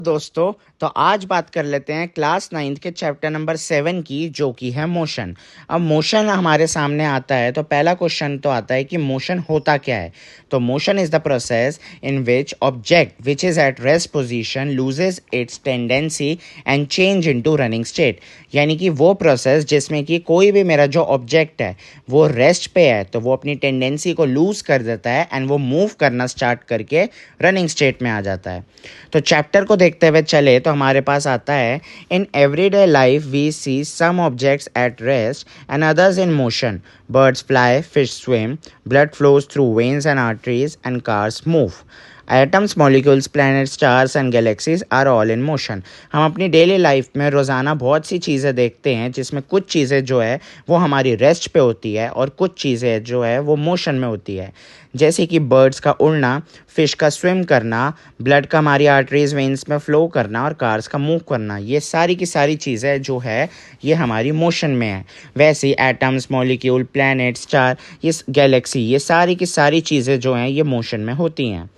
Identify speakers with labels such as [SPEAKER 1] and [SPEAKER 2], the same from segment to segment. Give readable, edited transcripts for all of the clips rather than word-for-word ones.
[SPEAKER 1] दोस्तों, तो आज बात कर लेते हैं क्लास 9th के चैप्टर नंबर 7 की, जो कि है मोशन। अब मोशन हमारे सामने आता है तो पहला क्वेश्चन तो आता है कि मोशन होता क्या है। तो motion is the process in which object which is at rest position loses it's tendency and change into running state. यानी कि वो प्रोसेस जिसमें कि कोई भी मेरा जो ऑब्जेक्ट है वो रेस्ट पे है तो वो अपनी टेंडेंसी को लूज कर देता है एंड वो मूव करना स्टार्ट करके रनिंग स्टेट में आ जाता है। तो चैप्टर को देखते हुए चले तो हमारे पास आता है, in everyday life we see some objects at rest and others in motion. Birds fly, fish swim, blood flows through veins and arteries and cars move. Atoms, molecules, planet, stars and galaxies are all in motion. हम अपनी daily life में रोज़ाना बहुत सी चीज़ें देखते हैं जिसमें कुछ चीज़ें जो है वो हमारी रेस्ट पे होती है और कुछ चीज़ें जो है वो मोशन में होती है। जैसे कि बर्ड्स का उड़ना, फिश का स्विम करना, ब्लड का हमारी आर्टरीज वेन्स में फ्लो करना और कार्स का मूव करना, ये सारी की सारी चीज़ें जो है ये हमारी मोशन में है। वैसे ही एटम्स, मॉलिक्यूल, प्लैनेट, स्टार, ये गैलेक्सी, ये सारी की सारी चीज़ें जो हैं ये मोशन में होती हैं।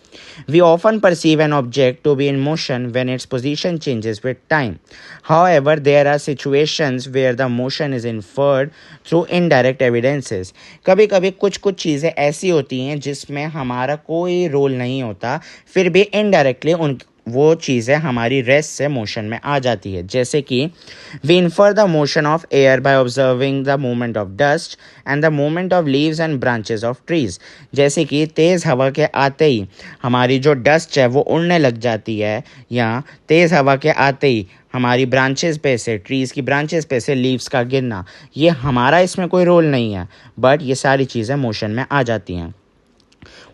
[SPEAKER 1] We often perceive an object to be in motion when its position changes with time. However, there are situations where the motion is inferred through indirect evidences. कभी कभी कुछ कुछ चीज़ें ऐसी होती हैं जिसमें हमारा कोई रोल नहीं होता, फिर भी इनडायरेक्टली उन वो चीज़ें हमारी रेस्ट से मोशन में आ जाती है। जैसे कि we infer the motion of air by observing the movement of dust and the movement of leaves and branches of trees. जैसे कि तेज़ हवा के आते ही हमारी जो डस्ट है वो उड़ने लग जाती है, या तेज़ हवा के आते ही हमारी ब्रांचेस पे से, ट्रीज़ की ब्रांचेस पे से लीव्स का गिरना, ये हमारा इसमें कोई रोल नहीं है, बट ये सारी चीज़ें मोशन में आ जाती हैं।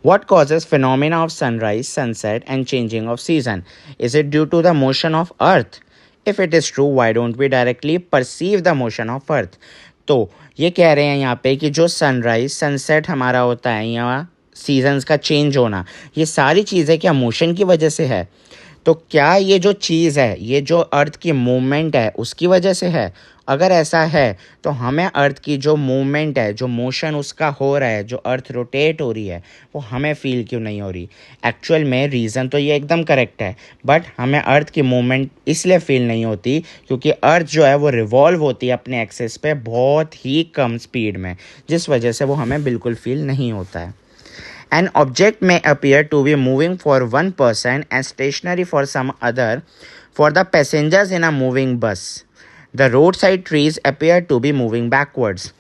[SPEAKER 1] What causes phenomena of sunrise, sunset and changing of season? Is it due to the motion of earth? If it is true, why don't we directly perceive the motion of earth? तो ये कह रहे हैं यहाँ पे कि जो sunrise sunset हमारा होता है या सीजन्स का चेंज होना, ये सारी चीज़ें क्या मोशन की वजह से है? तो क्या ये जो चीज़ है, ये जो अर्थ की मूवमेंट है उसकी वजह से है? अगर ऐसा है तो हमें अर्थ की जो मूवमेंट है, जो मोशन उसका हो रहा है, जो अर्थ रोटेट हो रही है, वो हमें फील क्यों नहीं हो रही? एक्चुअल में रीज़न तो ये एकदम करेक्ट है, बट हमें अर्थ की मूवमेंट इसलिए फील नहीं होती क्योंकि अर्थ जो है वो रिवॉल्व होती है अपने एक्सेस पे बहुत ही कम स्पीड में, जिस वजह से वो हमें बिल्कुल फील नहीं होता है। An object may appear to be moving for one person and stationary for some other. For the passengers in a moving bus, the roadside trees appear to be moving backwards.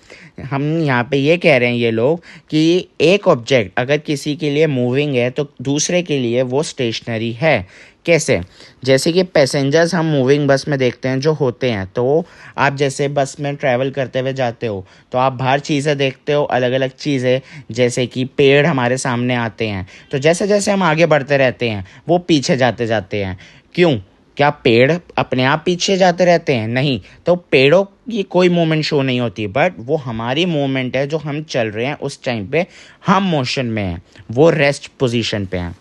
[SPEAKER 1] हम यहाँ पे ये कह रहे हैं ये लोग कि एक ऑब्जेक्ट अगर किसी के लिए मूविंग है तो दूसरे के लिए वो स्टेशनरी है। कैसे? जैसे कि पैसेंजर्स हम मूविंग बस में देखते हैं जो होते हैं, तो आप जैसे बस में ट्रैवल करते हुए जाते हो तो आप बाहर चीज़ें देखते हो, अलग अलग चीज़ें, जैसे कि पेड़ हमारे सामने आते हैं, तो जैसे जैसे हम आगे बढ़ते रहते हैं वो पीछे जाते जाते हैं। क्यों? क्या पेड़ अपने आप पीछे जाते रहते हैं? नहीं। तो पेड़ों की कोई मूवमेंट शो नहीं होती, बट वो हमारी मूवमेंट है जो हम चल रहे हैं उस टाइम पे हम मोशन में हैं, वो रेस्ट पोजीशन पे हैं।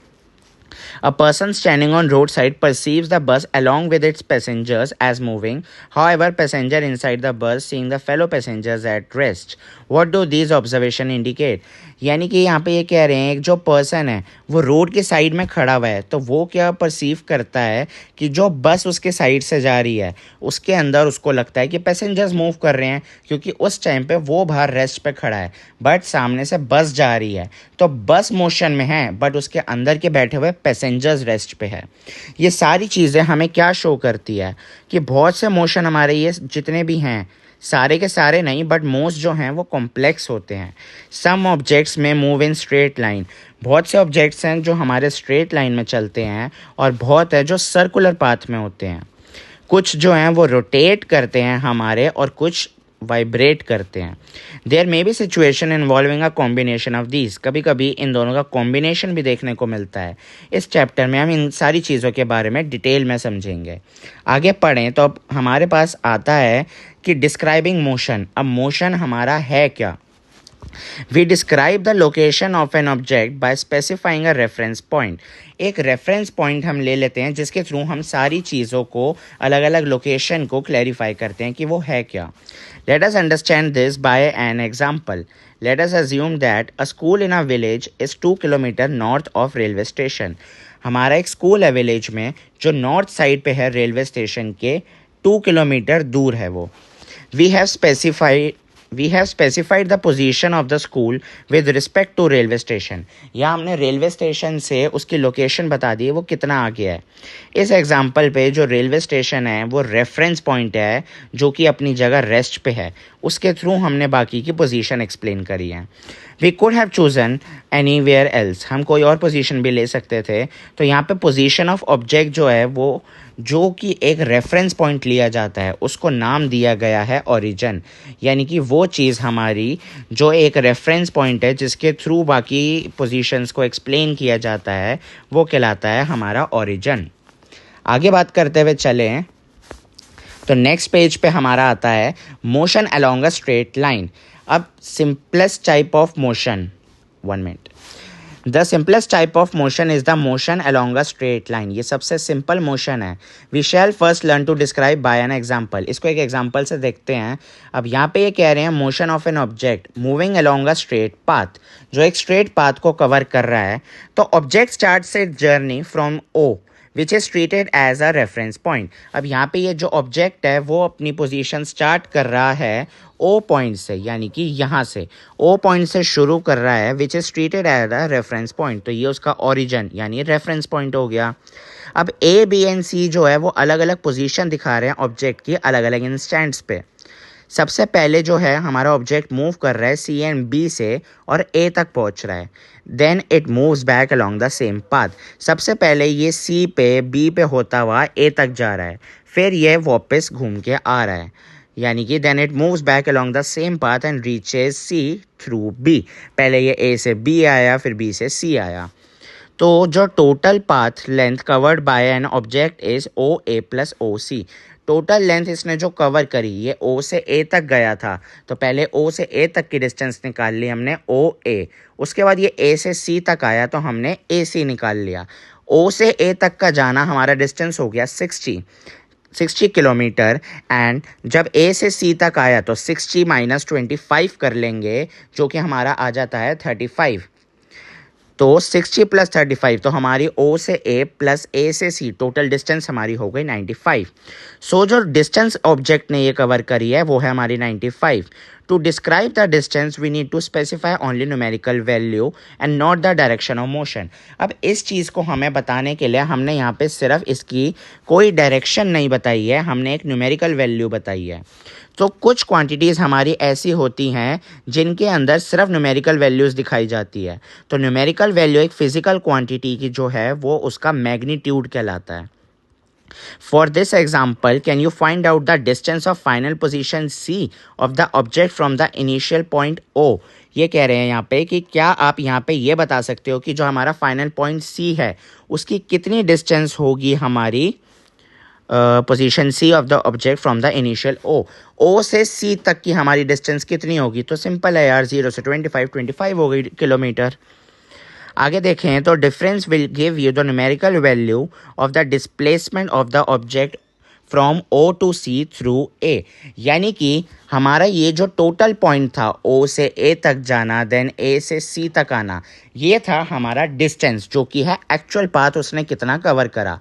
[SPEAKER 1] A person standing on roadside perceives the bus along with its passengers as moving. However, passenger inside the bus seeing the fellow passengers at rest. What do these observation indicate? यानी कि यहाँ पे ये कह रहे हैं एक जो पर्सन है वो रोड के साइड में खड़ा हुआ है, तो वो क्या परसीव करता है कि जो बस उसके साइड से जा रही है उसके अंदर उसको लगता है कि पैसेंजर्स मूव कर रहे हैं, क्योंकि उस टाइम पे वो बाहर रेस्ट पे खड़ा है, बट सामने से बस जा रही है, तो बस मोशन में है बट उसके अंदर के बैठे हुए पैसेंजर्स रेस्ट पे है। ये सारी चीज़ें हमें क्या शो करती है कि बहुत से मोशन हमारे ये जितने भी हैं, सारे के सारे नहीं बट मोस्ट जो हैं वो कॉम्प्लेक्स होते हैं। सम ऑब्जेक्ट्स में मूव इन स्ट्रेट लाइन, बहुत से ऑब्जेक्ट्स हैं जो हमारे स्ट्रेट लाइन में चलते हैं और बहुत है जो सर्कुलर पाथ में होते हैं। कुछ जो हैं वो रोटेट करते हैं हमारे और कुछ वाइब्रेट करते हैं। There may be situation involving a combination of these, कभी कभी इन दोनों का कॉम्बिनेशन भी देखने को मिलता है। इस चैप्टर में हम इन सारी चीज़ों के बारे में डिटेल में समझेंगे। आगे पढ़ें तो अब हमारे पास आता है कि डिस्क्राइबिंग मोशन। अब मोशन हमारा है क्या? We describe the location of an object by specifying a reference point. एक रेफरेंस पॉइंट हम ले लेते हैं जिसके थ्रू हम सारी चीज़ों को, अलग अलग लोकेशन को क्लैरिफाई करते हैं कि वो है क्या। Let us understand this by an example. Let us assume that a school in a village is 2 kilometers north of railway station. हमारा एक स्कूल है विलेज में जो नॉर्थ साइड पे है, रेलवे स्टेशन के 2 किलोमीटर दूर है वो। We have specified we have specified the position of the school with respect to railway station। या हमने रेलवे स्टेशन से उसकी लोकेशन बता दी है वो कितना आगे है। इस एग्जांपल पे जो रेलवे स्टेशन है वो रेफरेंस पॉइंट है जो कि अपनी जगह रेस्ट पे है, उसके थ्रू हमने बाकी की पोजीशन एक्सप्लेन करी है। We could have chosen anywhere else, हम कोई और पोजीशन भी ले सकते थे। तो यहाँ पे पोजीशन ऑफ ऑब्जेक्ट जो है वो जो कि एक रेफरेंस पॉइंट लिया जाता है उसको नाम दिया गया है ओरिजिन। यानी कि वो चीज़ हमारी जो एक रेफरेंस पॉइंट है जिसके थ्रू बाकी पोजीशंस को एक्सप्लेन किया जाता है वो कहलाता है हमारा ओरिजिन। आगे बात करते हुए चलें तो नेक्स्ट पेज पे हमारा आता है motion along a straight line. अब simplest type of motion, 1 minute, the simplest type of motion is the motion along a straight line. ये सबसे सिंपल मोशन है। We shall first learn to describe by an example. इसको एक example से देखते हैं। अब यहाँ पे ये कह रहे हैं motion of an object moving along a straight path, जो एक स्ट्रेट पाथ को कवर कर रहा है। तो object starts its journey from O which is treated as a reference point. अब यहाँ पे ये जो ऑब्जेक्ट है वो अपनी पोजीशन स्टार्ट कर रहा है ओ पॉइंट से, यानी कि यहाँ से ओ पॉइंट से शुरू कर रहा है which is treated as a reference point. तो ये उसका ओरिजिन यानी रेफरेंस पॉइंट हो गया। अब ए बी एंड सी जो है वो अलग अलग पोजीशन दिखा रहे हैं ऑब्जेक्ट की अलग अलग इंस्टेंट्स पे। सबसे पहले जो है हमारा ऑब्जेक्ट मूव कर रहा है सी एंड बी से और ए तक पहुंच रहा है। Then it moves back along the same path. सबसे पहले ये सी पे बी पे होता हुआ ए तक जा रहा है, फिर ये वापस घूम के आ रहा है, यानी कि then it moves back along the same path and reaches C through B. पहले ये ए से बी आया फिर बी से सी आया। तो जो total path length covered by an object is O A plus O C. Total length इसने जो कवर करी ये ओ से ए तक गया था, तो पहले ओ से ए तक की डिस्टेंस निकाल ली हमने ओ ए। उसके बाद ये ए से सी तक आया तो हमने ए सी निकाल लिया। ओ से ए तक का जाना हमारा डिस्टेंस हो गया 60 किलोमीटर। एंड जब ए से सी तक आया तो 60 माइनस 25 कर लेंगे जो कि हमारा आ जाता है 35। तो 60 प्लस 35 तो हमारी ओ से ए प्लस ए से सी टोटल डिस्टेंस हमारी हो गई 95। सो जो डिस्टेंस ऑब्जेक्ट ने ये कवर करी है वो है हमारी 95। To describe the distance we need to specify only numerical value and not the direction of motion. अब इस चीज़ को हमें बताने के लिए हमने यहाँ पे सिर्फ इसकी कोई डायरेक्शन नहीं बताई है, हमने एक न्यूमेरिकल वैल्यू बताई है। तो कुछ क्वांटिटीज़ हमारी ऐसी होती हैं जिनके अंदर सिर्फ न्यूमेरिकल वैल्यूज़ दिखाई जाती है। तो न्यूमेरिकल वैल्यू एक फिजिकल क्वांटिटी की जो है वो उसका मैग्नीट्यूड कहलाता है। For this example, can you find out the distance of final position C of the object from the initial point O? ये कह रहे हैं यहाँ पे कि क्या आप यहाँ पे ये बता सकते हो कि जो हमारा फाइनल पॉइंट C है उसकी कितनी डिस्टेंस होगी हमारी position C of the object from the initial O से C तक की हमारी डिस्टेंस कितनी होगी? तो सिंपल है यार, 0 से 25 हो गई किलोमीटर। आगे देखें तो difference will give you the numerical value of the displacement of the object from O to C through A। यानी कि हमारा ये जो टोटल पॉइंट था O से A तक जाना देन A से C तक आना, ये था हमारा डिस्टेंस जो कि है एक्चुअल पाथ उसने कितना कवर करा।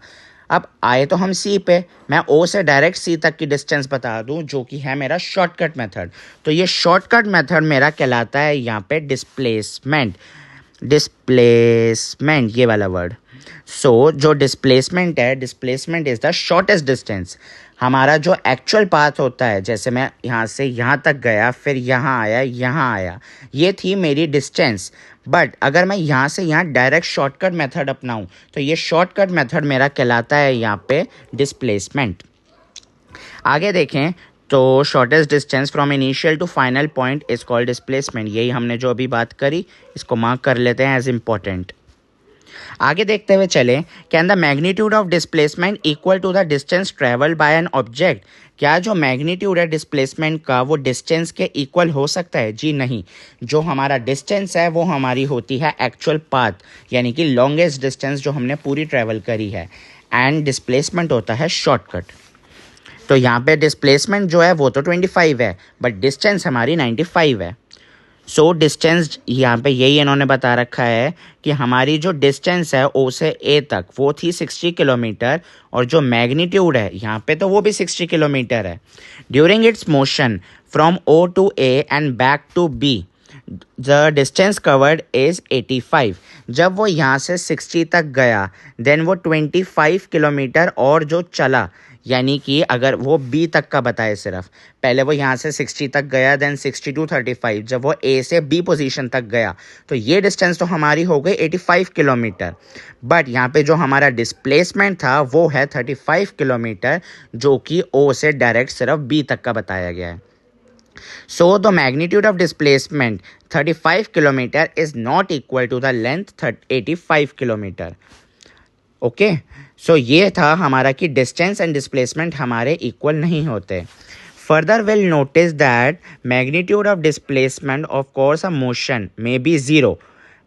[SPEAKER 1] अब आए तो हम C पे, मैं O से डायरेक्ट C तक की डिस्टेंस बता दूं जो कि है मेरा शॉर्टकट मेथड। तो ये शॉर्टकट मेथड मेरा कहलाता है यहाँ पे डिस्प्लेसमेंट ये वाला वर्ड। सो जो डिस्प्लेसमेंट है, displacement is the shortest distance. हमारा जो एक्चुअल पाथ होता है, जैसे मैं यहाँ से यहाँ तक गया फिर यहाँ आया, ये थी मेरी डिस्टेंस। बट अगर मैं यहाँ से यहाँ डायरेक्ट शॉर्टकट मेथड अपनाऊं तो ये शॉर्टकट मेथड मेरा कहलाता है यहाँ पे डिस्प्लेसमेंट। आगे देखें तो shortest distance from initial to final point is called displacement. यही हमने जो अभी बात करी इसको मार्क कर लेते हैं एज इम्पोर्टेंट। आगे देखते हुए चलें, can the magnitude of displacement equal to the distance travelled by an object? क्या जो मैग्नीट्यूड है डिस्प्लेसमेंट का वो डिस्टेंस के इक्वल हो सकता है? जी नहीं। जो हमारा डिस्टेंस है वो हमारी होती है एक्चुअल पाथ, यानी कि लॉन्गेस्ट डिस्टेंस जो हमने पूरी ट्रेवल करी है, एंड डिस्प्लेसमेंट होता है शॉर्टकट। तो यहाँ पे डिस्प्लेसमेंट जो है वो तो 25 है बट डिस्टेंस हमारी 95 है। सो डिस्टेंस यहाँ पे यही इन्होंने बता रखा है कि हमारी जो डिस्टेंस है ओ से ए तक वो थी 60 किलोमीटर, और जो मैग्नीट्यूड है यहाँ पे तो वो भी 60 किलोमीटर है। During its motion from O to A and back to B the distance covered is 85। जब वो यहाँ से 60 तक गया देन वो 25 किलोमीटर और जो चला, यानी कि अगर वो बी तक का बताए सिर्फ, पहले वो यहाँ से 60 तक गया देन 60 टू 35, जब वो ए से बी पोजीशन तक गया तो ये डिस्टेंस तो हमारी हो गई 85 किलोमीटर। बट यहाँ पे जो हमारा डिस्प्लेसमेंट था वो है 35 किलोमीटर, जो कि ओ से डायरेक्ट सिर्फ बी तक का बताया गया है। So the magnitude of displacement 35 kilometer is not equal to the length 85 kilometer. Okay, so ये था हमारा कि डिस्टेंस एंड डिस्प्लेसमेंट हमारे इक्वल नहीं होते। Further will notice that magnitude of displacement of course of motion may be zero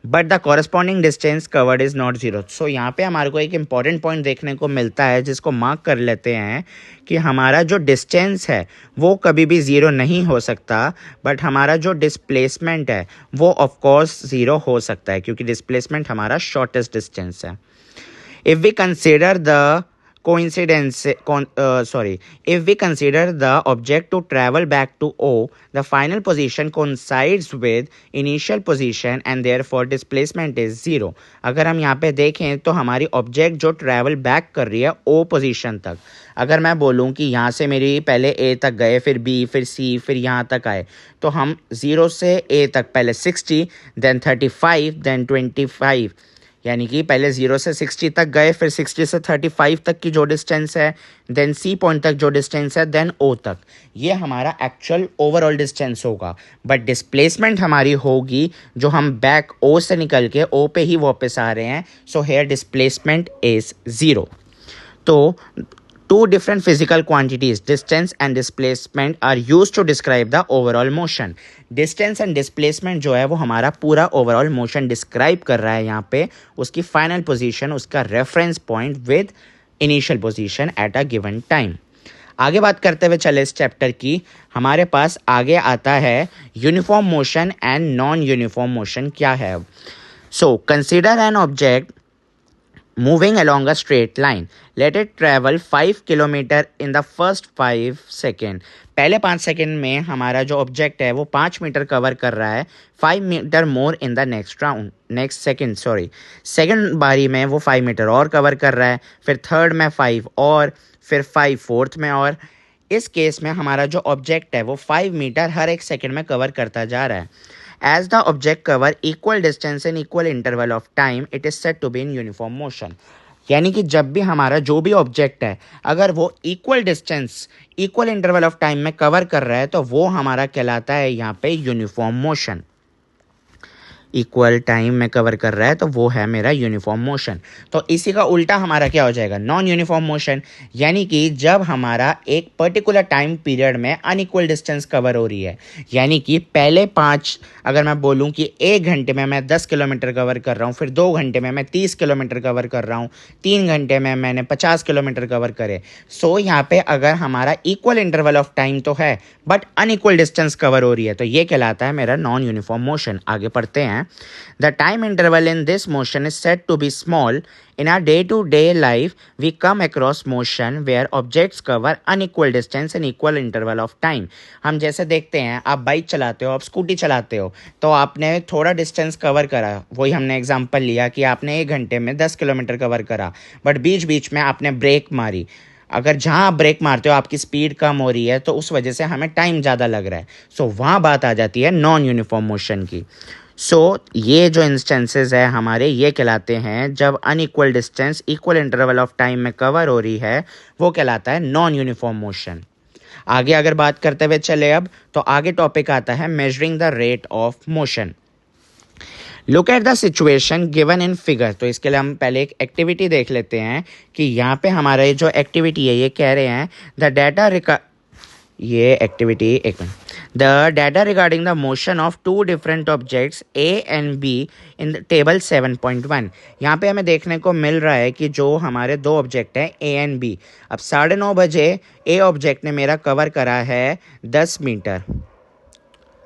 [SPEAKER 1] but the corresponding distance covered is not zero. So यहाँ पे हमारे को एक इंपॉर्टेंट पॉइंट देखने को मिलता है जिसको मार्क कर लेते हैं कि हमारा जो डिस्टेंस है वो कभी भी ज़ीरो नहीं हो सकता, बट हमारा जो डिस्प्लेसमेंट है वो ऑफ कोर्स ज़ीरो हो सकता है क्योंकि डिस्प्लेसमेंट हमारा शॉर्टेस्ट डिस्टेंस है। If we consider the if we consider the object to travel back to O, the final position coincides with initial position and therefore displacement is zero. अगर हम यहाँ पे देखें तो हमारी ऑब्जेक्ट जो ट्रैवल बैक कर रही है O पोजीशन तक, अगर मैं बोलूँ कि यहाँ से मेरी पहले A तक गए, फिर B, फिर C, फिर यहाँ तक आए, तो हम 0 से A तक पहले 60, देन 35, देन 25, यानी कि पहले 0 से 60 तक गए, फिर 60 से 35 तक की जो डिस्टेंस है, देन सी पॉइंट तक जो डिस्टेंस है, देन ओ तक, ये हमारा एक्चुअल ओवरऑल डिस्टेंस होगा। बट डिस्प्लेसमेंट हमारी होगी जो हम बैक ओ से निकल के ओ पे ही वापस आ रहे हैं, so here displacement is zero. तो two different physical quantities, distance and displacement, are used to describe the overall motion. Distance and displacement जो है वो हमारा पूरा overall motion describe कर रहा है यहाँ पे, उसकी final position, उसका reference point with initial position at a given time. आगे बात करते हुए चले इस चैप्टर की, हमारे पास आगे आता है uniform motion and non uniform motion क्या है। So consider an object moving along a straight line. Let it travel 5 kilometre in the first 5 second. पहले 5 सेकेंड में हमारा जो ऑब्जेक्ट है वो 5 मीटर कवर कर रहा है, 5 metre more in the next second second बारी में वो 5 मीटर और कवर कर रहा है, फिर थर्ड में 5 और, फिर 5 फोर्थ में और। इस केस में हमारा जो ऑब्जेक्ट है वो 5 मीटर हर एक सेकेंड में कवर करता जा रहा है। As the object cover equal distance in equal interval of time, it is said to be in uniform motion. यानी कि जब भी हमारा जो भी ऑब्जेक्ट है अगर वो equal distance equal interval of time में कवर कर रहा है तो वो हमारा कहलाता है यहाँ पे यूनिफॉर्म मोशन। इक्वल टाइम में कवर कर रहा है तो वो है मेरा यूनिफॉर्म मोशन। तो इसी का उल्टा हमारा क्या हो जाएगा, नॉन यूनिफॉर्म मोशन, यानी कि जब हमारा एक पर्टिकुलर टाइम पीरियड में अनइक्वल डिस्टेंस कवर हो रही है, यानी कि पहले 5, अगर मैं बोलूं कि 1 घंटे में मैं 10 किलोमीटर कवर कर रहा हूं, फिर 2 घंटे में मैं 30 किलोमीटर कवर कर रहा हूं, 3 घंटे में मैंने 50 किलोमीटर कवर करे। सो यहाँ पे अगर हमारा इक्वल इंटरवल ऑफ टाइम तो है बट अनइक्वल डिस्टेंस कवर हो रही है तो ये कहलाता है मेरा नॉन यूनिफॉर्म मोशन। आगे पढ़ते हैं। The time interval in this motion is said to be small. In our day-to-day life, we come across motion where objects cover unequal distance and equal interval of time. हम जैसे देखते हैं, आप bike चलाते हो, आप स्कूटी चलाते हो, तो आपने थोड़ा डिस्टेंस कवर करा, वही हमने एग्जांपल लिया कि आपने 1 घंटे में 10 किलोमीटर कवर करा, बट बीच बीच में आपने ब्रेक मारी। अगर जहाँ आप ब्रेक मारते हो आपकी स्पीड कम हो रही है तो उस वजह से हमें टाइम ज़्यादा लग रहा है, सो वहाँ बात आ जाती है नॉन यूनिफॉर्म मोशन की। सो ये जो इंस्टेंसेस है हमारे, ये कहलाते हैं जब unequal distance equal interval of time में कवर हो रही है, वो कहलाता है नॉन यूनिफॉर्म मोशन। आगे अगर बात करते हुए चले अब, तो आगे टॉपिक आता है measuring the rate of motion. Look at the situation given in figure. तो इसके लिए हम पहले एक एक्टिविटी देख लेते हैं कि यहाँ पे हमारा जो एक्टिविटी है ये कह रहे हैं द डाटा ये एक्टिविटी एक minute the data regarding the motion of 2 different objects A and be in table 7.1। यहाँ पे हमें देखने को मिल रहा है कि जो हमारे 2 ऑब्जेक्ट हैं ए एंड बी, अब 9:30 बजे ए ऑब्जेक्ट ने मेरा कवर करा है 10 metre,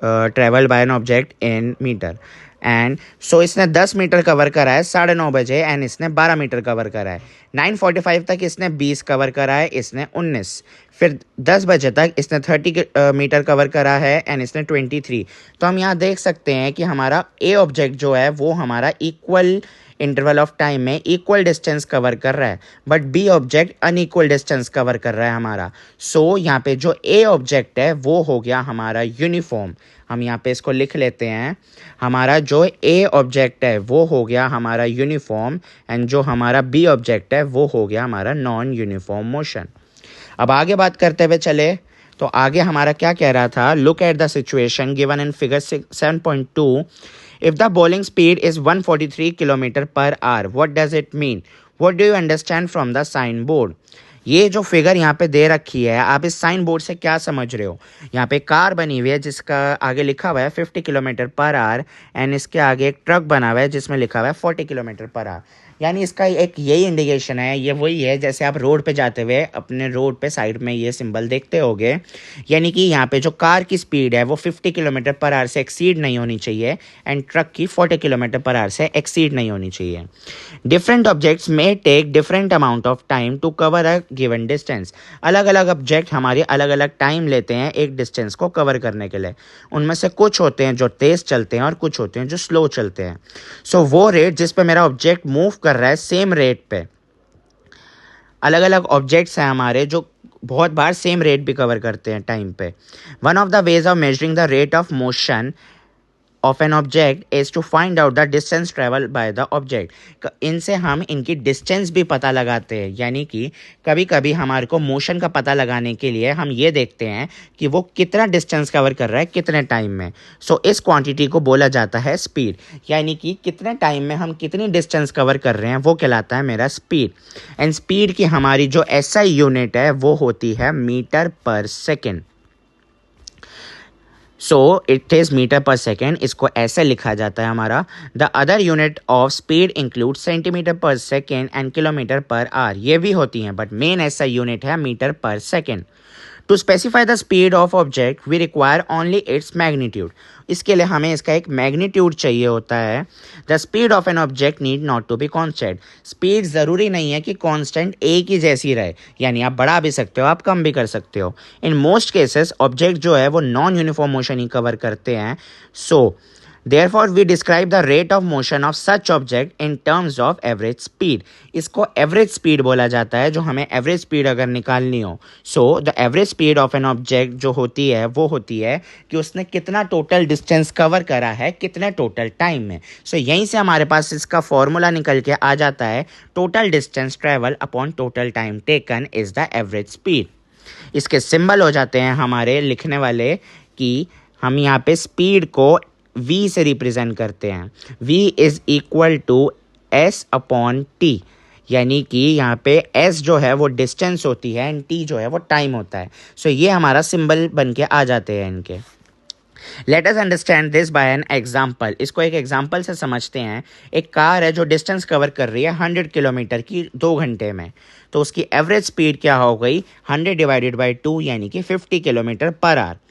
[SPEAKER 1] travel by an object in metre. And so इसने 10 मीटर कवर करा है 9:30 बजे, एंड इसने 12 मीटर कवर करा है। 9:45 तक इसने 20 कवर करा है, इसने 19। फिर 10 बजे तक इसने 30 मीटर कवर करा है, एंड इसने 23। तो हम यहाँ देख सकते हैं कि हमारा ए ऑब्जेक्ट जो है वो हमारा इक्वल इंटरवल ऑफ टाइम में इक्वल डिस्टेंस कवर कर रहा है, but B object unequal distance cover कर रहा है हमारा। सो यहाँ पे जो ए ऑब्जेक्ट है वो हो गया हमारा यूनिफॉर्म। हम यहाँ पे इसको लिख लेते हैं, हमारा जो ए ऑब्जेक्ट है वो हो गया हमारा यूनिफॉर्म, एंड जो हमारा बी ऑब्जेक्ट है वो हो गया हमारा नॉन यूनिफॉर्म मोशन। अब आगे बात करते हुए चले, तो आगे हमारा क्या कह रहा था, look at the situation given in figure 7.2। If the bowling speed is 143 kilometre per hour, what does it mean, what do you understand from the sign board. ये जो फिगर यहाँ पे दे रखी है, आप इस साइन बोर्ड से क्या समझ रहे हो। यहाँ पे कार बनी हुई है जिसका आगे लिखा हुआ है 50 किलोमीटर पर आवर, एंड इसके आगे एक ट्रक बना हुआ है जिसमें लिखा हुआ है 40 किलोमीटर पर आवर। यानी इसका एक यही इंडिकेशन है, ये वही है जैसे आप रोड पे जाते हुए अपने रोड पे साइड में ये सिंबल देखते होगे, यानी कि यहाँ पे जो कार की स्पीड है वो 50 किलोमीटर पर आवर से एक्सीड नहीं होनी चाहिए, एंड ट्रक की 40 किलोमीटर पर आवर से एक्सीड नहीं होनी चाहिए। डिफरेंट ऑब्जेक्ट्स में take different amount of time to cover a given distance. अलग अलग ऑब्जेक्ट हमारे अलग अलग टाइम लेते हैं एक डिस्टेंस को कवर करने के लिए। उनमें से कुछ होते हैं जो तेज़ चलते हैं और कुछ होते हैं जो स्लो चलते हैं। सो वो रेट जिस पे मेरा ऑब्जेक्ट मूव कर रहा है, सेम रेट पे अलग अलग ऑब्जेक्ट्स हैं हमारे जो बहुत बार सेम रेट भी कवर करते हैं टाइम पे। One of the ways of measuring the rate of motion of an object is to find out the distance travel by the object. इनसे हम इनकी डिस्टेंस भी पता लगाते हैं, यानी कि कभी कभी हमारे को मोशन का पता लगाने के लिए हम ये देखते हैं कि वो कितना डिस्टेंस कवर कर रहा है कितने टाइम में। सो इस क्वांटिटी को बोला जाता है स्पीड, यानी कि कितने टाइम में हम कितनी डिस्टेंस कवर कर रहे हैं वो कहलाता है मेरा स्पीड। एंड स्पीड की हमारी जो एसआई यूनिट है वो होती है metre per second. So it is metre per second, इसको ऐसे लिखा जाता है हमारा। The other unit of speed include centimetre per second and kilometre per hour, ये भी होती हैं, बट मेन ऐसा यूनिट है metre per second. To specify the speed of object we require only its magnitude. इसके लिए हमें इसका एक मैग्नीट्यूड चाहिए होता है। The speed of an object need not to be constant. Speed ज़रूरी नहीं है कि कॉन्स्टेंट एक ही जैसी रहे, यानी आप बढ़ा भी सकते हो आप कम भी कर सकते हो। इन मोस्ट केसेस ऑब्जेक्ट जो है वो नॉन यूनिफॉर्म मोशन ही कवर करते हैं। सो Therefore, we describe the rate of motion of such object in terms of average speed. इसको average speed बोला जाता है, जो हमें average speed अगर निकालनी हो। So, the average speed of an object जो होती है वो होती है कि उसने कितना total distance cover करा है कितने total time में। So, यहीं से हमारे पास इसका formula निकल के आ जाता है, total distance travel upon total time taken is the average speed. इसके सिंबल हो जाते हैं हमारे लिखने वाले कि हम यहाँ पे स्पीड को v से रिप्रेजेंट करते हैं। v is equal to s upon t, यानी कि यहाँ पे s जो है वो डिस्टेंस होती है एंड t जो है वो टाइम होता है। सो ये हमारा सिंबल बन के आ जाते हैं इनके। Let us understand this by an example. इसको एक एग्जाम्पल से समझते हैं। एक कार है जो डिस्टेंस कवर कर रही है 100 किलोमीटर की 2 घंटे में, तो उसकी एवरेज स्पीड क्या हो गई 100 डिवाइडेड बाई 2 यानी कि 50 किलोमीटर पर आवर।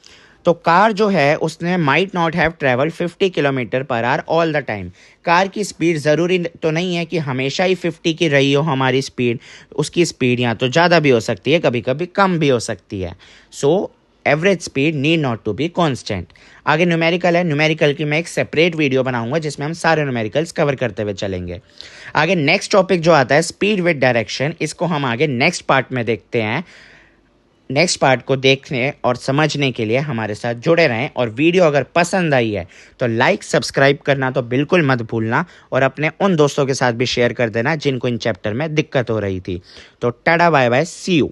[SPEAKER 1] तो कार जो है उसने might not have travel 50 kilometre per our all the time. Car की स्पीड ज़रूरी तो नहीं है कि हमेशा ही 50 की रही हो हमारी स्पीड, उसकी स्पीड या तो ज़्यादा भी हो सकती है कभी कभी कम भी हो सकती है। So average speed need not to be constant. आगे न्यूमेरिकल है, न्यूमेरिकल की मैं एक सेपरेट वीडियो बनाऊंगा जिसमें हम सारे न्यूमेरिकल्स कवर करते हुए चलेंगे। आगे नेक्स्ट टॉपिक जो आता है स्पीड विद डायरेक्शन, इसको हम आगे नेक्स्ट पार्ट में देखते हैं। नेक्स्ट पार्ट को देखने और समझने के लिए हमारे साथ जुड़े रहें, और वीडियो अगर पसंद आई है तो लाइक सब्सक्राइब करना तो बिल्कुल मत भूलना, और अपने उन दोस्तों के साथ भी शेयर कर देना जिनको इन चैप्टर में दिक्कत हो रही थी। तो tata bye bye, see you.